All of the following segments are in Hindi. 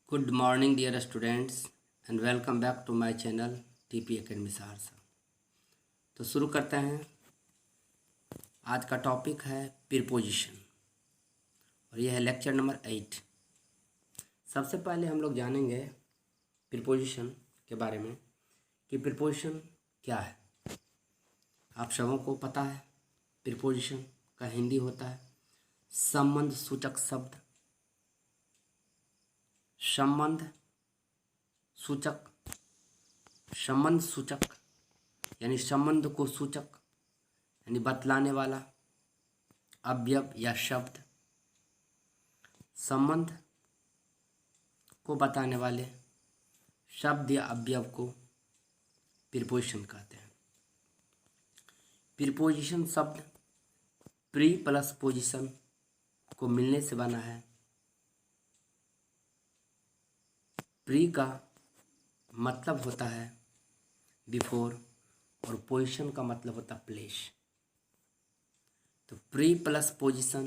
Good morning dear students and welcome back to my channel TP Academy Saharsa. तो शुरू करते हैं। आज का टॉपिक है प्रीपोजिशन और यह है लेक्चर नंबर 8। सबसे पहले हम लोग जानेंगे प्रीपोजिशन के बारे में कि प्रीपोजिशन क्या है। आप सबों को पता है प्रीपोजिशन का हिंदी होता है संबंध सूचक शब्द, संबंध सूचक यानी संबंध को सूचक यानी बतलाने वाला अवयव या शब्द, संबंध को बताने वाले शब्द या अवयव को प्रीपोजिशन कहते हैं। प्रीपोजिशन शब्द प्री प्लस पोजिशन को मिलने से बना है। प्री का मतलब होता है बिफोर और पोजीशन का मतलब होता है प्लेस। तो प्री प्लस पोजीशन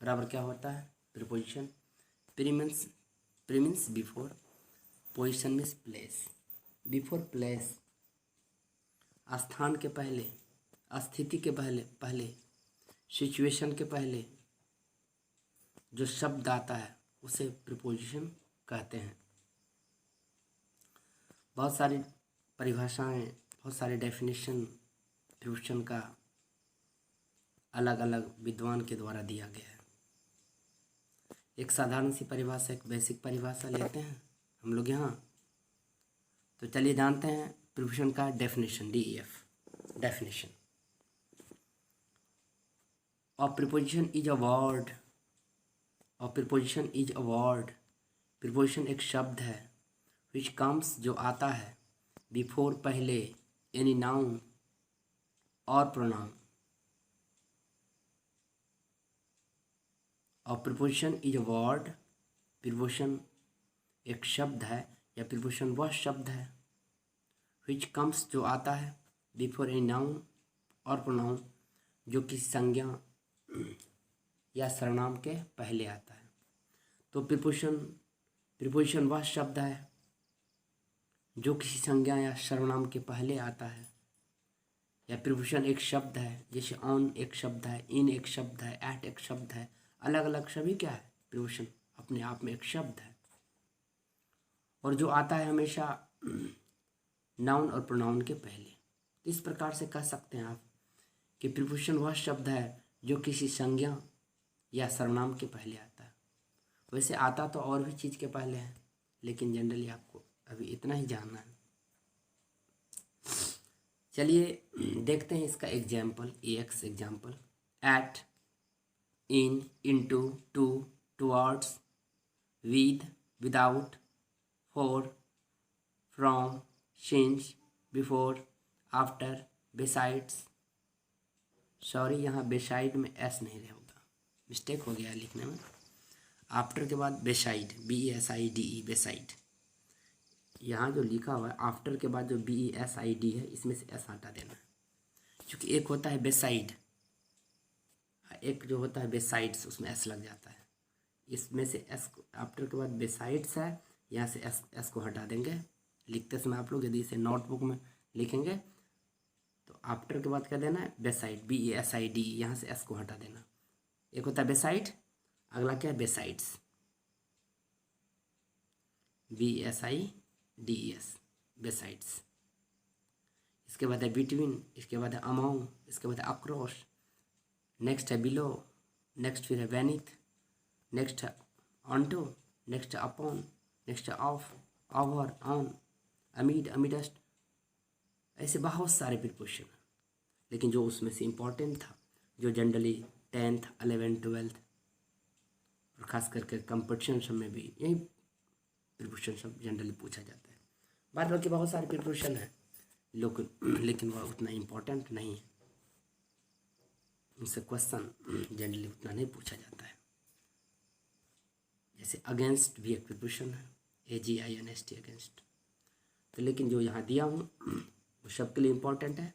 बराबर क्या होता है preposition. Pre means before, position means place. Before place स्थान के पहले, स्थिति के पहले सिचुएशन के पहले जो शब्द आता है उसे प्रीपोजिशन कहते हैं। बहुत सारी परिभाषाएं, बहुत सारे डेफिनेशन प्रीपोजिशन का अलग अलग विद्वान के द्वारा दिया गया है। एक साधारण सी परिभाषा, एक बेसिक परिभाषा लेते हैं हम लोग यहाँ। तो चलिए जानते हैं प्रीपोजिशन का definition. DEF definition of preposition is a word. और preposition is a word, preposition एक शब्द है विच कम्स जो आता है बिफोर पहले एनी नाउन और प्रोनाउन। और preposition is a word, preposition एक शब्द है या प्रीपोजिशन वह शब्द है विच कम्स जो आता है बिफोर एनी नाउन और प्रोनाउन जो किसी संज्ञा या सर्वनाम के पहले आता है। तो प्रीपोजिशन वह शब्द है जो किसी संज्ञा या सर्वनाम के पहले आता है। या प्रीपोजिशन एक शब्द है, जैसे ऑन एक शब्द है, इन एक शब्द है, एट एक शब्द है, अलग अलग सभी क्या है प्रीपोजिशन अपने आप में एक शब्द है और जो आता है हमेशा नाउन और प्रोनाउन के पहले। इस प्रकार से कह सकते हैं आप कि प्रीपोजिशन वह शब्द है जो किसी संज्ञा या सर्वनाम के पहले आता है। वैसे आता तो और भी चीज़ के पहले है, लेकिन जनरली आपको अभी इतना ही जानना है। चलिए देखते हैं इसका example. EX example at, in, into, to, towards, with, without, for, from, since, before, after, besides. Sorry यहाँ बेसाइड में एस नहीं होगा, मिस्टेक हो गया लिखने में। आफ्टर के बाद बेसाइड, BESIDE बेसाइड। यहाँ जो लिखा हुआ है आफ्टर के बाद जो BESID है इसमें से एस हटा देना है, क्योंकि एक होता है बेसाइड, एक जो होता है बेसाइड्स उसमें एस लग जाता है। इसमें से एस आफ्टर के बाद बेसाइड्स है, यहाँ से एस को हटा देंगे। लिखते समय आप लोग यदि इसे नोटबुक में लिखेंगे तो आफ्टर के बाद क्या देना है बेसाइड, BESID, यहाँ से एस को हटा देना। एक होता है बेसाइड, अगला क्या है बेसाइड्स, BESIDES बेसाइड्स। इसके बाद है बिटवीन, इसके बाद है अमॉन्ग, इसके बाद है अक्रॉस, नेक्स्ट है बिलो, नेक्स्ट फिर है बेनीथ, नेक्स्ट है ऑनटू, नेक्स्ट है अपॉन, नेक्स्ट है ऑफ, ओवर, ऑन, अमीड, अमीडस्ट। ऐसे बहुत सारे प्रीपोजिशन हैं, लेकिन जो उसमें से इम्पोर्टेंट था, जो जनरली 10th, 11th, 12th और ख़ास करके कंपटीशन सब में भी यही प्रीपोजिशन सब जनरली पूछा जाता है। बाद बाकी बहुत सारे प्रीपोजिशन हैं लेकिन वह उतना इम्पोर्टेंट नहीं है, उनसे क्वेश्चन जनरली उतना नहीं पूछा जाता है। जैसे अगेंस्ट भी एक प्रीपोजिशन है, AGINST अगेंस्ट। तो लेकिन जो यहाँ दिया हूँ वो सबके लिए इम्पोर्टेंट है,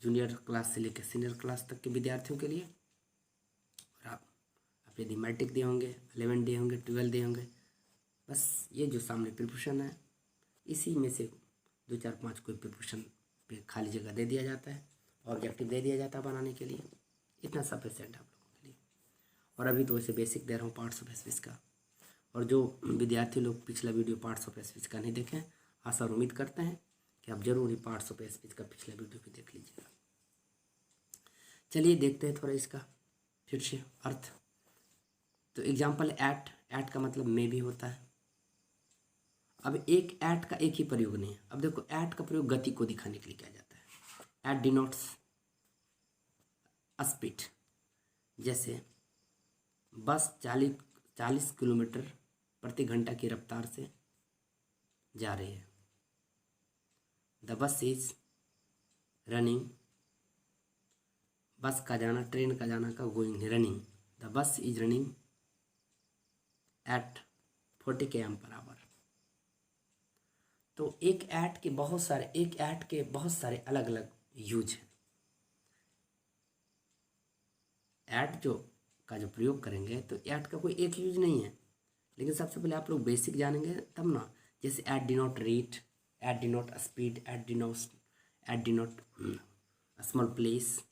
जूनियर क्लास से लेकर सीनियर क्लास तक के विद्यार्थियों के लिए। और आप यदि मैट्रिक दिए होंगे, 11 दिए होंगे, 12 दिए होंगे, बस ये जो सामने प्रीपोजिशन है इसी में से 2 4 5 कोई प्रीपोजिशन पे खाली जगह दे दिया जाता है, ऑब्जेक्टिव दे दिया जाता है बनाने के लिए। इतना सफिशिएंट है आप लोगों के लिए। और अभी तो वैसे बेसिक दे रहा हूँ पार्ट्स ऑफ स्पीच का। और जो विद्यार्थी लोग पिछला वीडियो पार्ट्स ऑफ स्पीच का नहीं देखें, आशा और उम्मीद करते हैं कि आप जरूर ही पार्ट्स ऑफ स्पीच का पिछला वीडियो भी देख लीजिएगा। चलिए देखते हैं थोड़ा इसका फिर से अर्थ। तो एग्जाम्पल एट का मतलब में भी होता है। अब एक एट का एक ही प्रयोग नहीं है। अब देखो एट का प्रयोग गति को दिखाने के लिए किया जाता है। At denotes speed. जैसे बस 40 किलोमीटर प्रति घंटा की रफ्तार से जा रही है। The bus is running. बस का जाना, ट्रेन का जाना का going running. The bus is running at 40 km/h। तो एक एट के बहुत सारे अलग अलग यूज हैं। एट जो प्रयोग करेंगे तो एट का कोई एक यूज नहीं है, लेकिन सबसे पहले आप लोग बेसिक जानेंगे तब ना। जैसे at denote rate, at denote speed, at denote small place.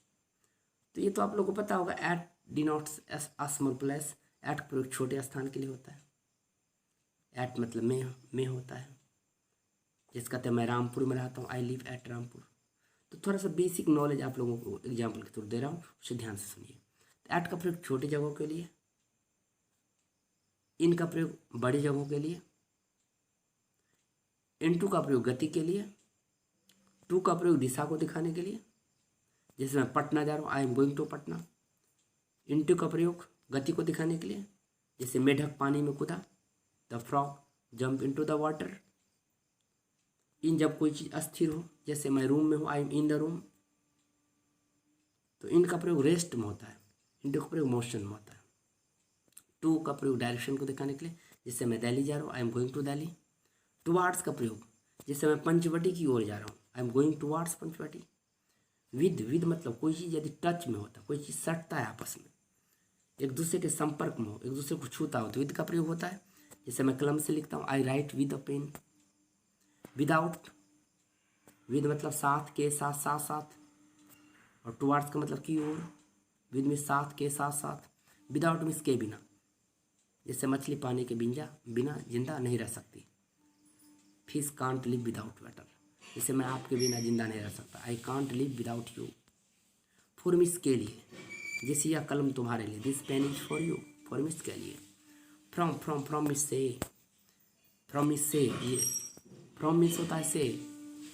तो ये तो आप लोग को पता होगा। At denotes small place, at का प्रयोग छोटे स्थान के लिए होता है। एट मतलब में होता है। जैसे कहते हैं मैं रामपुर में रहता हूँ, आई लिव एट रामपुर। तो थोड़ा सा बेसिक नॉलेज आप लोगों को एग्जाम्पल के थ्रू दे रहा हूँ, उसे ध्यान से सुनिए। तो एट का प्रयोग छोटी जगहों के लिए, इन का प्रयोग बड़ी जगहों के लिए, इनटू का प्रयोग गति के लिए, टू का प्रयोग दिशा को दिखाने के लिए। जैसे मैं पटना जा रहा हूँ, I am going to Patna. Into का प्रयोग गति को दिखाने के लिए, जैसे मेढक पानी में कूदा, the frog jump into the water. In जब कोई चीज़ अस्थिर हो, जैसे मैं रूम में हूँ, I M in the room. तो इनका प्रयोग रेस्ट में होता है, इनटू का प्रयोग मोशन में होता है। टू का प्रयोग डायरेक्शन को दिखाने के लिए, जैसे मैं दिल्ली जा रहा हूँ, I am going to Delhi. Towards का प्रयोग, जैसे मैं पंचवटी की ओर जा रहा हूँ, I am going towards Panchavati. With मतलब कोई चीज़ यदि टच में होता है, कोई चीज़ सटता है आपस में, एक दूसरे के संपर्क में हो, एक दूसरे को छूता हो, तो विद का प्रयोग होता है। जैसे मैं कलम से लिखता हूँ, I write with a pen. Without, with मतलब साथ के साथ साथ साथ, और टुवार्ड्स का मतलब की ओर, विद में साथ के साथ साथ। विदाउट मीन्स के बिना, जैसे मछली पानी के बिना जिंदा नहीं रह सकती। Fish can't live without water, जैसे मैं आपके बिना जिंदा नहीं रह सकता, I can't live without you. For means के लिए, जैसे यह कलम तुम्हारे लिए, this pen is for you, for means के लिए। फ्रॉम मिस से, फ्रॉम मिस से, ये फ्रॉम मिस होता है से,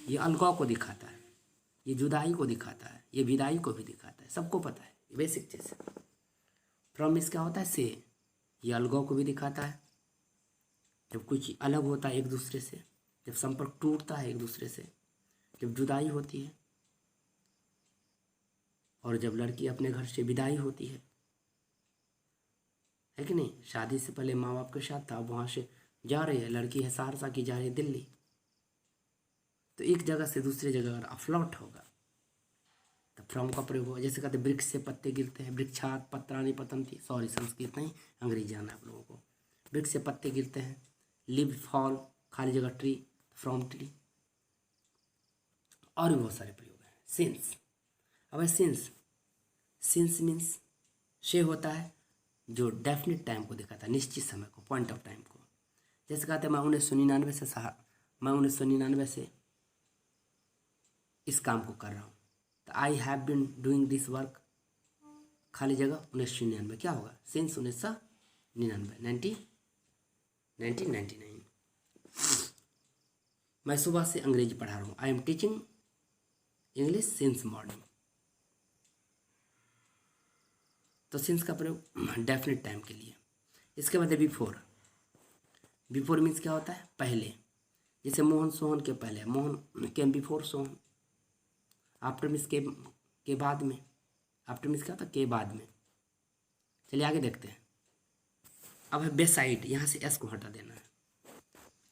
ये अलगाव को दिखाता है, ये जुदाई को दिखाता है, ये विदाई को भी दिखाता है, सबको पता है, ये बेसिक चीज़ है। फ्रॉम मिस क्या होता है से, ये अलगाव को भी दिखाता है, जब कुछ अलग होता है एक दूसरे से, जब संपर्क टूटता है एक दूसरे से, जब जुदाई होती है, और जब लड़की अपने घर से विदाई होती है कि नहीं। शादी से पहले माँ बाप के साथ था, अब वहाँ से जा रही है, लड़की है सहरसा की, जा रही है दिल्ली। तो एक जगह से दूसरी जगह अगर अफ्लॉट होगा तो फ्रॉम का प्रयोग होगा। जैसे कहते हैं वृक्ष से पत्ते गिरते हैं, वृक्षात पत्राणि पतंती, सॉरी संस्कृत नहीं अंग्रेजी आना आप लोगों को। वृक्ष से पत्ते गिरते हैं, लिव फॉल खाली जगह ट्री, फ्रॉम ट्री, और भी बहुत सारे प्रयोग हैं। सिंस, अब सिंस मीन्स से होता है जो डेफिनेट टाइम को दिखाता है, निश्चित समय को, पॉइंट ऑफ टाइम को। जैसे कहते हैं मैं 1999 से इस काम को कर रहा हूँ, तो I have been doing this work खाली जगह 1999, क्या होगा सिंस 1999, 1999। मैं सुबह से अंग्रेजी पढ़ा रहा हूँ, I am teaching English since morning. तो सिंस का प्रयोग डेफिनेट टाइम के लिए। इसके बाद बिफोर मीन्स क्या होता है पहले, जैसे मोहन सोहन के पहले, Mohan came before Sohan. After means के बाद में, आफ्टर मीन्स क्या होता है के बाद में। चलिए आगे देखते हैं। अब है बेसाइड, यहाँ से एस को हटा देना है।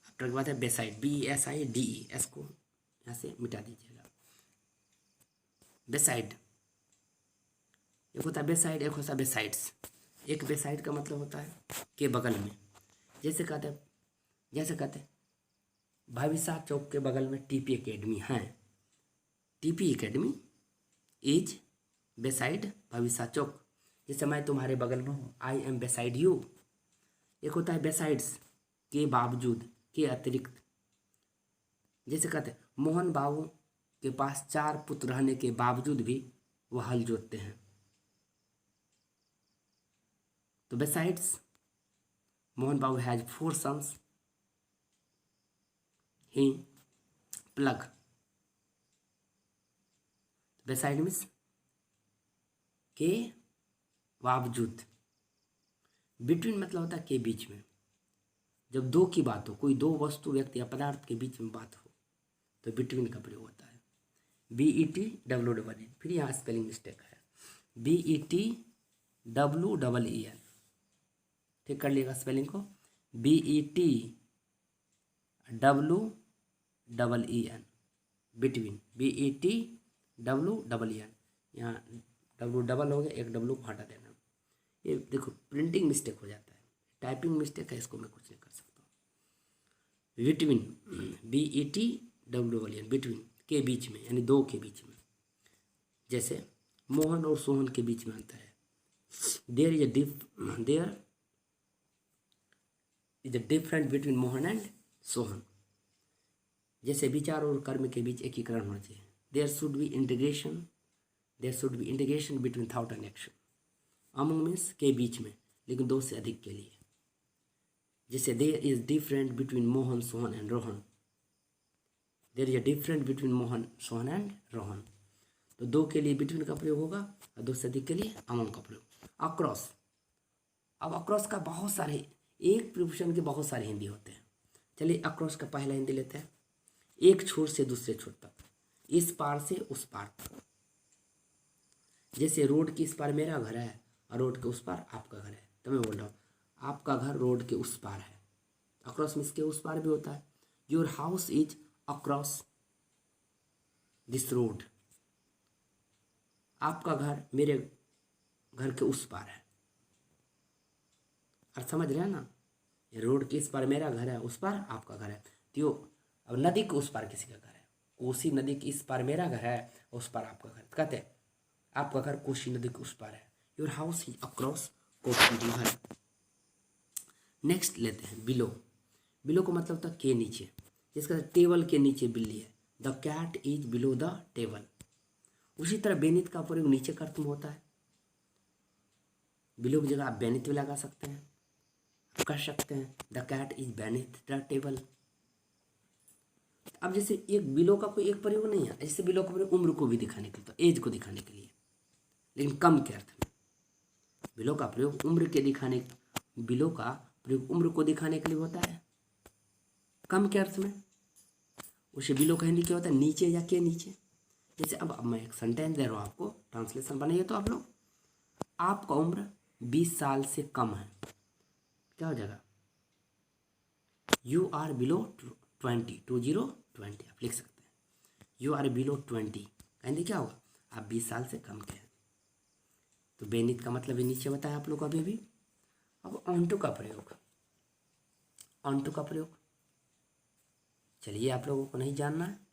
आफ्टर के बाद है बेसाइड, BSIDE, एस को यहाँ से मिटा दीजिएगा। बेसाइड एक होता है बेसाइड, एक होता है बेसाइड्स। एक बेसाइड का मतलब होता है के बगल में। जैसे कहते हैं जैसे कहते हैं भाविसा चौक के बगल में टीपी एकेडमी है। टीपी एकेडमी इज बेसाइड भाविसा चौक। जैसे मैं तुम्हारे बगल में हूँ, आई एम बेसाइड यू। एक होता है बेसाइड्स, के बावजूद, के अतिरिक्त। जैसे कहते हैं मोहन बाबू के पास 4 पुत्र रहने के बावजूद भी वह हल जोतते हैं। तो besides Mohan Babu has 4 sons, he plough. Beside means के बावजूद। बिटवीन मतलब होता है के बीच में। जब दो की बात हो, कोई दो वस्तु, व्यक्ति या पदार्थ के बीच में बात हो, तो बिटवीन का प्रयोग होता है। BETWEEN। फिर यहाँ स्पेलिंग मिस्टेक है, BETWEEN। ठीक कर लिएगा स्पेलिंग को, BETWEEN, बिटवीन, BETWEEN। यहाँ डब्लू डबल हो गया, एक डब्लू को हटा देना। ये देखो प्रिंटिंग मिस्टेक हो जाता है, टाइपिंग मिस्टेक है, इसको मैं कुछ नहीं कर सकता। बिटवीन, BETWEEN, बिटवीन, के बीच में, यानी दो के बीच में। जैसे मोहन और सोहन के बीच में अंतर है। There is a difference between Mohan and Sohan. जैसे विचार और कर्म के बीच एकीकरण होना चाहिए। There should be integration between thought and action. Among means के बीच में, लेकिन दो से अधिक के लिए। जैसे there is different between Mohan, Sohan and Rohan. There is a different between Mohan, Sohan and Rohan. तो दो के लिए बिटवीन का प्रयोग होगा और दो से अधिक के लिए अमंग का प्रयोग। अक्रॉस, अब अक्रॉस का बहुत सारे, एक प्रिपोजिशन के बहुत सारे हिंदी होते हैं। चलिए अक्रॉस का पहला हिंदी लेते हैं। एक छोर से दूसरे छोर तक, इस पार से उस पार तक। जैसे रोड के इस पार मेरा घर है और रोड के उस पार आपका घर है, तो मैं बोल रहा हूँ आपका घर रोड के उस पार है। अक्रॉस मीन्स के उस पार भी होता है। Your house is across this road. आपका घर मेरे घर के उस पार है। और समझ रहे हैं ना, ये रोड के इस पार मेरा घर है, उस पार आपका घर है। तो अब नदी के उस पार किसी का घर है, कोसी नदी के इस पार मेरा घर है, उस पार आपका घर। कहते हैं आपका घर कोसी नदी के उस पार है। Your house is across Kosi river. Next लेते हैं बिलो। बिलो का मतलब होता है के नीचे। जिसका टेबल के नीचे बिल्ली है, the cat is below the table. उसी तरह बेनित का प्रयोग नीचे का अर्थ में होता है। बिलो की जगह आप बेनित भी लगा सकते हैं, कर सकते हैं the cat is beneath the table. अब जैसे एक बिलो का कोई एक प्रयोग नहीं है, जैसे बिलो का प्रयोग उम्र को भी दिखाने के लिए, तो एज को दिखाने के लिए, लेकिन कम के अर्थ में। बिलो का प्रयोग उम्र के दिखाने, बिलो का प्रयोग उम्र को दिखाने के लिए होता है, कम के अर्थ में। उसे बिलो का हिंदी क्या होता है, नीचे या के नीचे। जैसे अब मैं एक सेंटेंस दे रहा हूँ आपको, ट्रांसलेशन बनाइए तो आप लोग। आपका उम्र 20 साल से कम है, क्या हो जाएगा, यू आर बिलो 20 आप लिख सकते हैं। यू आर बिलो 20 कहेंगे क्या होगा, आप 20 साल से कम के हैं। तो बेनित का मतलब ये नीचे बताया आप लोग को अभी। अब ऑन्टू का प्रयोग, ऑन्टू का प्रयोग चलिए आप लोगों को नहीं जानना है,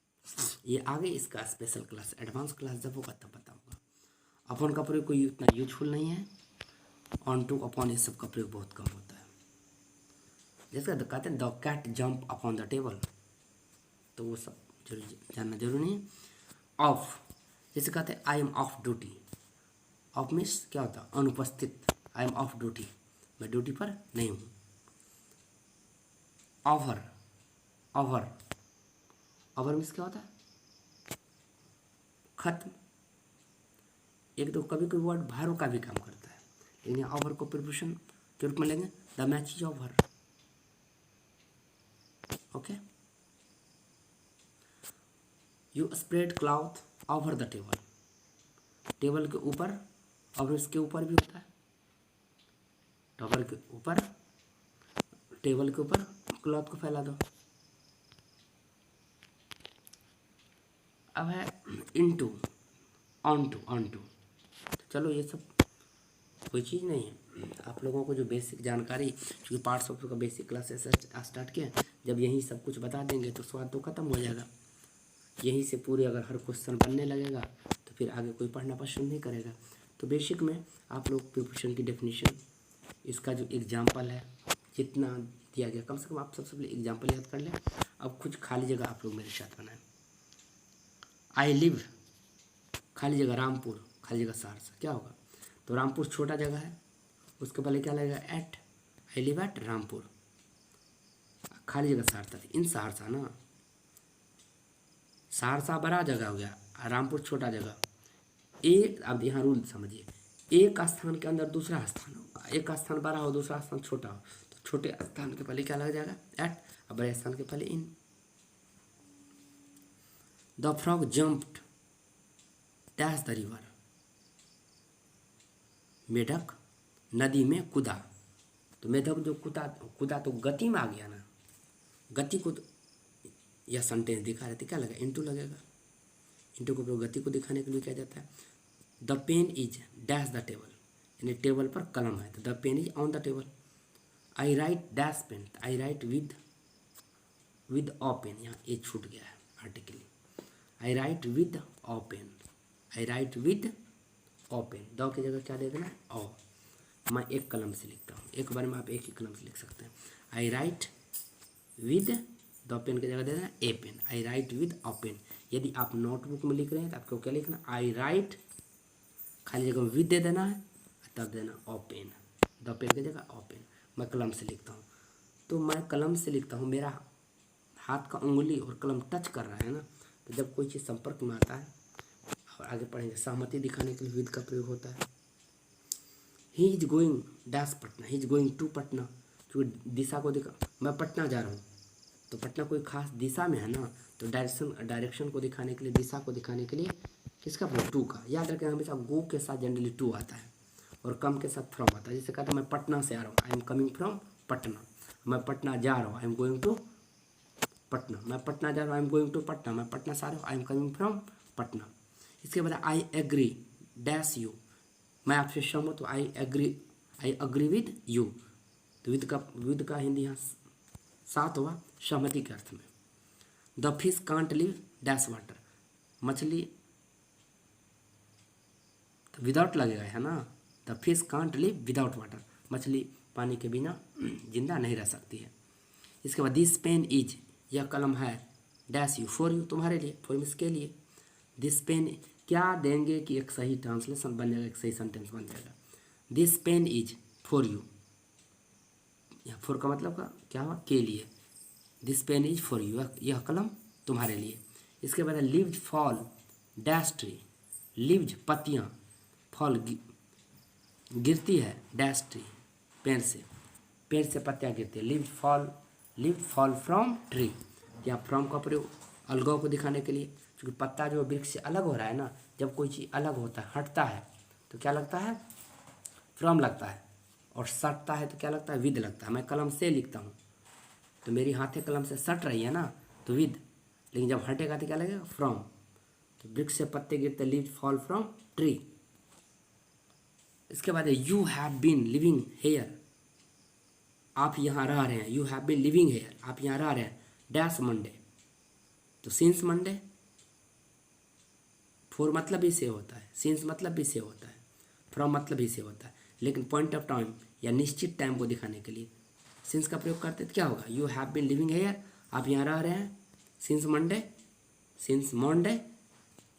ये आगे इसका स्पेशल क्लास, एडवांस क्लास जब होगा तब बताऊंगा। अपॉन का प्रयोग कोई उतना यूजफुल नहीं है, ऑन्टू अपॉन ये सब का प्रयोग बहुत कम होता है। जैसे कहते हैं the cat jump upon the table, तो वो सब जानना जरूरी नहीं है। ऑफ, जैसे कहते हैं I am of duty. Of means क्या होता है, अनुपस्थित। आई एम ऑफ ड्यूटी, मैं ड्यूटी पर नहीं हूँ। ओवर, ओवर, ओवर मीन्स क्या होता है, खत्म। एक तो कभी कभी वर्ड भारों का भी काम करता है, लेकिन यहाँ ओवर को प्रिपोजिशन के रूप में लेंगे, the match is over. Okay, you spread cloth over the table. Table के ऊपर, और इसके ऊपर भी होता है, टेबल के ऊपर क्लॉथ को फैला दो। अब है इनटू, ऑनटू, ऑनटू। तो चलो ये सब कोई चीज़ नहीं है, आप लोगों को जो बेसिक जानकारी, क्योंकि पार्ट्स ऑफ का बेसिक क्लासेस स्टार्ट किए, जब यही सब कुछ बता देंगे तो स्वाद तो ख़त्म हो जाएगा। यहीं से पूरे अगर हर क्वेश्चन बनने लगेगा तो फिर आगे कोई पढ़ना पसंद नहीं करेगा। तो बेसिक में आप लोग प्रिपोजिशन की डेफिनेशन, इसका जो एग्जाम्पल है जितना दिया गया, कम से कम आप सबसे पहले एग्जाम्पल याद कर लें। अब कुछ खाली जगह आप लोग मेरे साथ बनाएं। आई लिव, खाली जगह रामपुर, खाली जगह सहरसा, क्या होगा? तो रामपुर छोटा जगह है, उसके पहले क्या लगेगा? At. I live at Rampur. खाली जगह सहरसा थी, इन सहरसा ना, सहरसा बड़ा जगह हो गया, रामपुर छोटा जगह। एक, अब यहाँ रूल समझिए, एक स्थान के अंदर दूसरा स्थान होगा, एक स्थान बड़ा हो दूसरा स्थान छोटा हो, तो छोटे स्थान के पहले क्या लग जाएगा? एट, और बड़े स्थान के पहले in. The frog jumped dash the river, मेढक नदी में कूदा। तो मेढक जो कूदा तो गति में आ गया ना, गति को यह सेंटेंस दिखा रहे थे, क्या लगा? इनटू लगेगा। इनटू को गति को दिखाने के लिए क्या जाता है? The pen is dash the table, यानी टेबल पर कलम है, तो the pen is on the table. I write dash pen, I write with a pen, यहाँ ए छूट गया है आर्टिकली। I write with a pen, I write with a pen, the की जगह क्या दे देना? अ। मैं एक कलम से लिखता हूँ, एक बार में आप एक ही कलम से लिख सकते हैं। I write with the pen की जगह दे देना a pen, I write with a pen. यदि आप नोटबुक में लिख रहे हैं तो आपको क्या लिखना? आई राइट, खाली जगह विद दे देना है, तब देना अ पेन, द पेन की जगह अ पेन। मैं कलम से लिखता हूँ, तो मैं कलम से लिखता हूँ, मेरा हाथ का उंगली और कलम टच कर रहा है ना, तो जब कोई चीज़ संपर्क में आता है, और आगे पढ़ेंगे, सहमति दिखाने के लिए विद का प्रयोग होता है। He is going dash Patna, he is going to Patna, क्योंकि दिशा को दिखा, मैं पटना जा रहा हूँ, तो पटना कोई खास दिशा में है ना, तो डायरेक्शन को दिखाने के लिए, दिशा को दिखाने के लिए किसका प्रयोग? टू का। याद रखें हमेशा गो के साथ जनरली टू आता है और कम के साथ फ्रॉम आता है। जैसे कहते हैं मैं पटना से आ रहा हूँ, I am coming from Patna. मैं पटना जा रहा हूँ, I am going to Patna. मैं पटना जा रहा हूँ, I am going to Patna. मैं पटना से आ रहा हूँ, I am coming from Patna. इसके बाद आई एग्री डैश यू, मैं आपसे सहमत हूँ, आई अग्री विद यू। तो विद का हिंदी यहाँ साथ हुआ सहमति के अर्थ में। The fish can't live dash water, मछली तो विदाउट लगेगा है ना, the fish can't live without water, मछली पानी के बिना जिंदा नहीं रह सकती है। इसके बाद दिस पेन इज, यह कलम है डैश यू, फॉर यू, तुम्हारे लिए, फॉर मीन्स के लिए। दिस पेन, क्या देंगे कि एक सही ट्रांसलेशन बन जाएगा, एक सही सेंटेंस बन जाएगा। This pen is for you, यह फॉर का मतलब का क्या हुआ? के लिए। This pen is for you, यह कलम तुम्हारे लिए। इसके बाद leaves fall dash tree, leaves पत्तियाँ, फॉल गिरती है डैश ट्री, पेड़ से पत्तियाँ गिरती है। लीव्स फॉल फ्रॉम ट्री, या फ्रॉम का प्रयोग अलगाव को दिखाने के लिए, क्योंकि पत्ता जो वृक्ष से अलग हो रहा है ना, जब कोई चीज़ अलग होता है, हटता है, तो क्या लगता है? फ्रॉम लगता है, और सटता है तो क्या लगता है? विद लगता है। मैं कलम से लिखता हूँ तो मेरी हाथे कलम से सट रही है ना, तो विद, लेकिन जब हटेगा तो क्या लगेगा? फ्रॉम। तो वृक्ष से पत्ते गिरते, लीव्स फॉल फ्रॉम ट्री। इसके बाद you have been living here, आप यहाँ रह रहे हैं, you have been living here, आप यहाँ रह रहे हैं डैश मंडे, तो सिंस मंडे, फॉर मतलब भी से होता है, सिंस मतलब भी से होता है, फ्रॉम मतलब भी से होता है, लेकिन पॉइंट ऑफ टाइम या निश्चित टाइम को दिखाने के लिए सिंस का प्रयोग करते तो क्या होगा? You have been living here, आप यहाँ रह रहे हैं सिंस मंडे,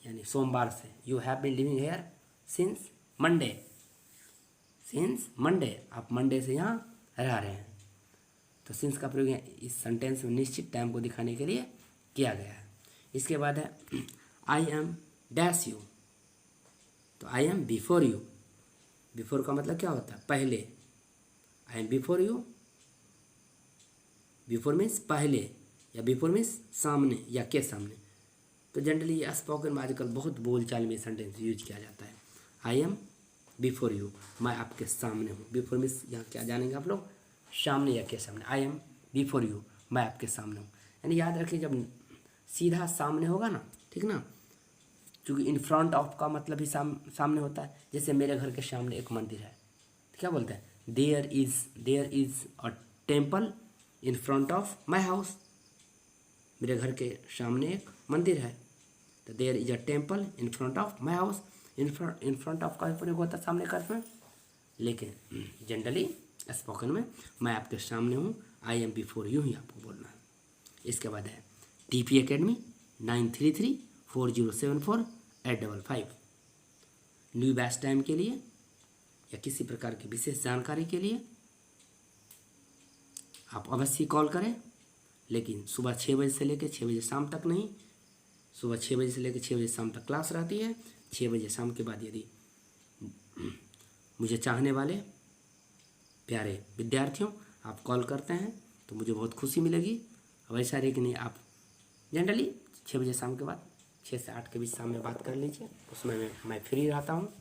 यानी सोमवार से। You have been living here since Monday, आप मंडे से यहाँ रह रहे हैं। तो सिंस का प्रयोग इस सेंटेंस में निश्चित टाइम को दिखाने के लिए किया गया है। इसके बाद है आई एम डैश यू, तो I am before you, before का मतलब क्या होता है? पहले। I am before you, before means पहले, या बिफोर मीन्स सामने या के सामने। तो जनरली स्पोकन में आजकल बहुत बोलचाल में सेंटेंस यूज किया जाता है। आई एम बिफोर यू, मैं आपके सामने हूँ। बिफोर मीन्स यहाँ क्या जानेंगे आप लोग? सामने या के सामने। आई एम बिफोर यू, मैं आपके सामने हूँ। यानी याद रखिए, जब सीधा सामने होगा ना, ठीक ना, क्योंकि इन फ्रंट ऑफ का मतलब ही सामने होता है। जैसे मेरे घर के सामने एक मंदिर है, तो क्या बोलते हैं? There is a temple in front of my house, मेरे घर के सामने एक मंदिर है। तो there is a temple in front of my house, in front of का प्रयोग होता है सामने का में, लेकिन जनरली स्पोकन में मैं आपके सामने हूँ, आई एम बिफोर यू ही आपको बोलना है। इसके बाद है TP Academy 9334074855। New batch time के लिए या किसी प्रकार की विशेष जानकारी के लिए आप अवश्य कॉल करें, लेकिन सुबह 6 बजे से लेकर 6 बजे शाम तक नहीं। सुबह 6 बजे से लेकर 6 बजे शाम तक क्लास रहती है। 6 बजे शाम के बाद यदि मुझे चाहने वाले प्यारे विद्यार्थियों आप कॉल करते हैं तो मुझे बहुत खुशी मिलेगी। वैसा रही कि नहीं, आप जनरली 6 बजे शाम के बाद 6 से 8 के बीच शाम में बात कर लीजिए, उसमें मैं फ्री रहता हूँ।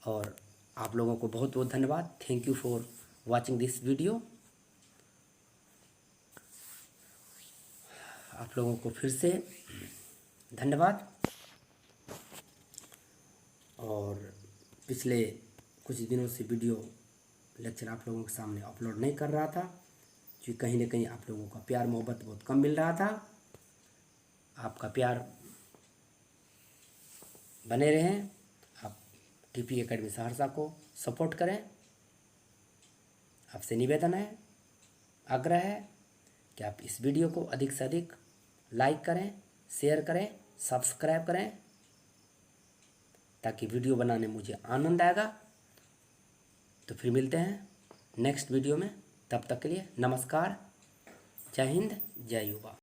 और आप लोगों को बहुत बहुत धन्यवाद। Thank you for watching this video. आप लोगों को फिर से धन्यवाद। और पिछले कुछ दिनों से वीडियो लेक्चर आप लोगों के सामने अपलोड नहीं कर रहा था, क्योंकि कहीं ना कहीं आप लोगों का प्यार मोहब्बत बहुत कम मिल रहा था। आपका प्यार बने रहें, आप TP Academy सहरसा को सपोर्ट करें। आपसे निवेदन है, आग्रह है कि आप इस वीडियो को अधिक से अधिक लाइक करें, शेयर करें, सब्सक्राइब करें, ताकि वीडियो बनाने मुझे आनंद आएगा। तो फिर मिलते हैं नेक्स्ट वीडियो में, तब तक के लिए नमस्कार, जय हिंद, जय युवा।